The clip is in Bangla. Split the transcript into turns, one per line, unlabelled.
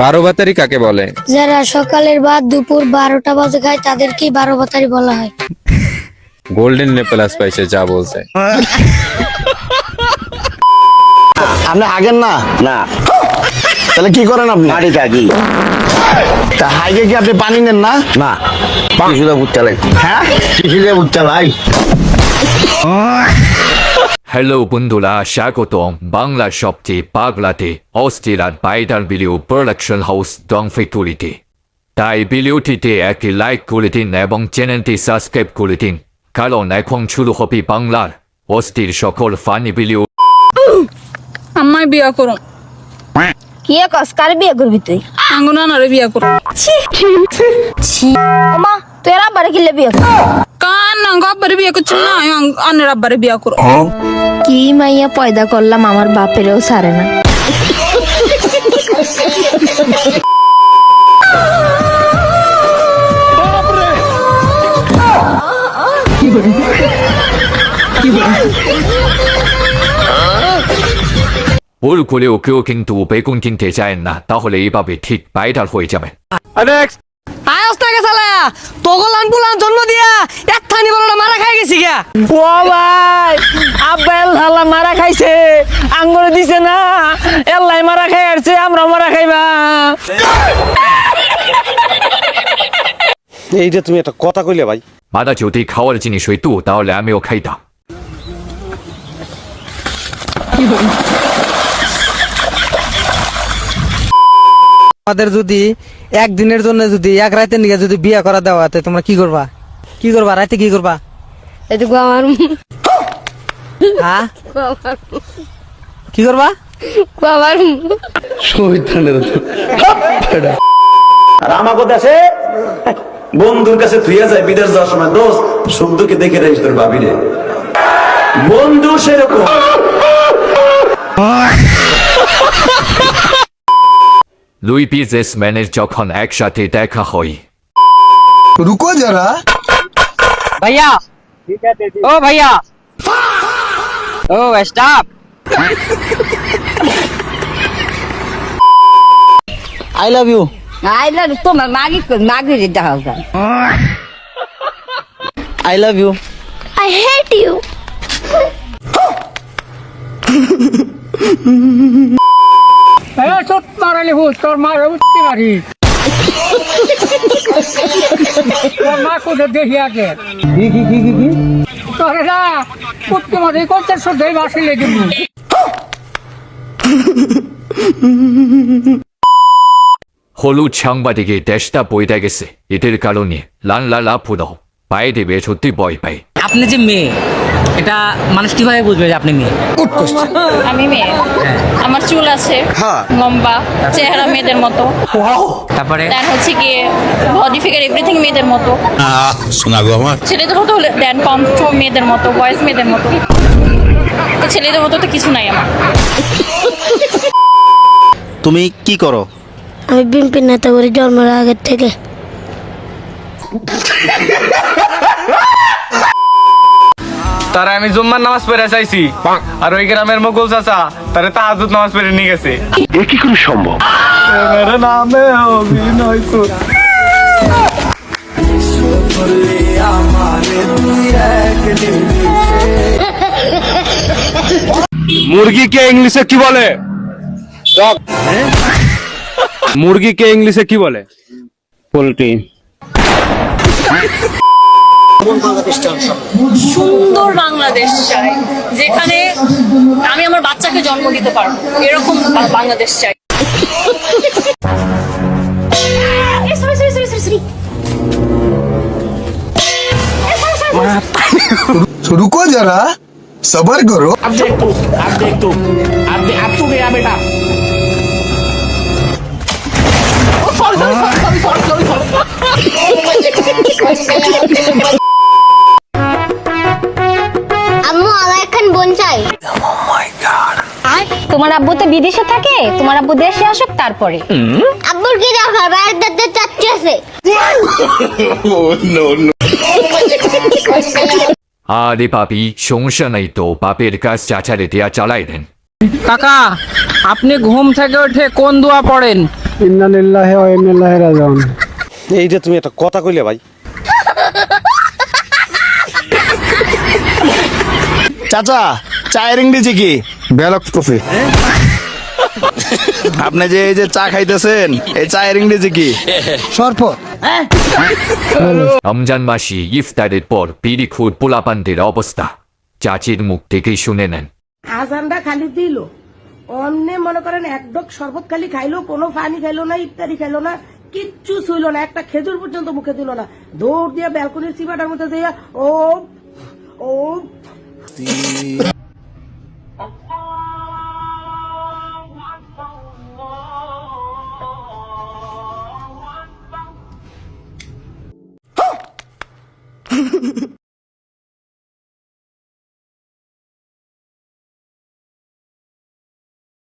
বারো ভাতারি কাকে বলে?
যারা সকালের ভাত দুপুর 12টা বাজে খায় তাদেরকেই 12 ভাতারি বলা হয়।
গোল্ডেন নেপেলাস পাইছে যা বলছে।
আপনি হাগেন না?
না,
তাহলে কি করেন আপনি?
মাটি থাকি
তা হাইগে কি আপনি পানি নেন না?
না, কিছুটা বুট চালাই।
হ্যাঁ,
কিছুটা বুট চালাই।
হ্যালো বন্ধুরা, স্বাগতম বাংলা সবচেয়ে পাগলাতে অস্ট্রেলিয়ার বাইডার ভিডিও প্রোডাকশন হাউস ডং ফ্যাক্টরিতে। তাই ভিডিওটিতে একটি লাইক করে দিন এবং চ্যানেলটি সাবস্ক্রাইব করে দিন, কারণ এখন শুরু হবে বাংলার অস্থির সকল ফানি ভিডিও।
আমায় বিয়া করো।
কি কস কারে বিয়ে করবি তুই?
আঙ্গুনানারে বিয়া করো।
ওমা তুই আর আব্বারে কিলে বিয়ে কর?
কান আঙ্গ আব্বারে বিয়া করছি না, আনের আব্বারে বিয়া করো।
কি মাইয়া পয়দা করলাম, আমার বাপেরও সারে না।
ভুল করেও কেউ কিন্তু বেগুন কিনতে চায় না, তাহলে এইভাবে ঠিক বাইডার হয়ে যাবে।
আয়স্তাকে চালায়া তোগলান পুলান জন্ম দিয়া একখানি বড় মারা খাই গেছি গা। ও ভাই আব্বাল হালা মারা খাইছে, আঙ্গুরে দিছে না, এল্লাই মারা খাই আসছে, আমরা মারা খাইবা।
এইটা তুমি একটা কথা কইলে ভাই।
মাদা যদি খাওয়ার জিনিস হইতো তাহলে আমিও খাইতাম।
আমাদের যদি একদিনের জন্য যদি এক রাতের নিয়ে যদি বিয়ে করা দেওয়া, তো তোমরা কি করবা? কি করবা রাতে, কি করবা?
এটুকু আমার
হ্যাঁ কি করবা?
বাবার
আর আমাকে দেশে বন্ধুর কাছে থুইয়া যায় বিদেশ যাওয়ার সময়, দোস্ত শব্দকে দেখে রাখিস তোর ভাবি রে। বন্ধু সেরকম।
দুই বিজনেসম্যানের যখন একসাথে দেখা হয়,
রুকো যারা।
ভাইয়া ও ভাইয়া ও স্টপ।
I love you.
আইলা তোমার মাগি দেখাও গা।
I love you.
I hate you.
তোর মা উঠতে পারি, তোর মা কোথাও দেখি আগে তোর না উঠতে পারি কোথায় শুধুই বাসিলে দিব।
হলুদ সাংবাদিকে দেশটা বইতে গেছে, এদের কারণে লালা ফুরাও বাইরে বের হতে ভয় পায়।
আপনি যে মেয়ে, এটা মানুষ কিভাবে বুঝবে যে আপনি মেয়ে?
আমি মেয়ে, আমার চুল আছে লম্বা, চেহারা মেয়েদের মতো,
তারপরে
দেন হচ্ছে গিয়ে বডি ফিগার এভরিথিং মেয়েদের মতো।
শোনাগো আমার
ছেলেদের মতো হলে দেন কণ্ঠ মেয়েদের মতো, ভয়েস মেয়েদের মতো। তো ছেলেদের মতো তো কিছু নাই আমার।
তুমি কি করো?
আমি বিএনপি নেতা করি জন্মের আগের থেকে।
তারা আমি জুম্মার নামাজ পড়ে চাইছি, আর ওই গ্রামের মুকুল চাচা তারা তাহাজ্জুদ নামাজ পড়ে নিয়ে গেছে।
এ কি করে সম্ভব?
মেরে নামে অভিনয় কর।
মুরগিকে ইংলিশে কি বলে? মুরগিকে ইংলিশে কি বলে? পোল্ট্রি।
সুন্দর বাংলাদেশ চাই, যেখানে আমি আমার বাচ্চাকে জন্ম দিতে পারবো, এরকম বাংলাদেশ চাই।
রুকো যারা, সবার করো।
अब तू गया बेटा।
আম্মু আমার এখন বোন চাই।
তোমার আব্বু তো বিদেশে থাকে, তোমার আব্বু দেশে আসুক তারপরে।
আব্বুর কি দরকার, বাইরের দাদা চাচ্ছি আছে।
আরে পাপি, সমস্যা নাই তো, বাপের কাজ চাচারে দেয়া চালাই দেন।
কাকা আপনি ঘুম থেকে উঠে কোন দোয়া পড়েন?
এইটা তুমি একটা কথা কইলে ভাই।
চাচা চায়ের ইংরেজি কি?
ব্যালক কফি।
আপনি যে এই যে চা খাইতেছেন এই চায়ের ইংরেজি কি?
শরবত।
রমজান মাসে ইফতারের পর পিরিখুর পোলাপানদের অবস্থা চাচির মুখ থেকেই শুনে নেন।
আজানটা খালি দিল, অমনে মনে করেন এক ডক শরবত খালি খাইলো, কোনো পানি খাইলো না, ইফতারি খাইলো না, কিচ্ছু ছুইলো না, একটা খেজুর পর্যন্ত মুখে দিল না। দৌড় দিয়ে ব্যালকনির চিপাটার মধ্যে দিয়ে ও ও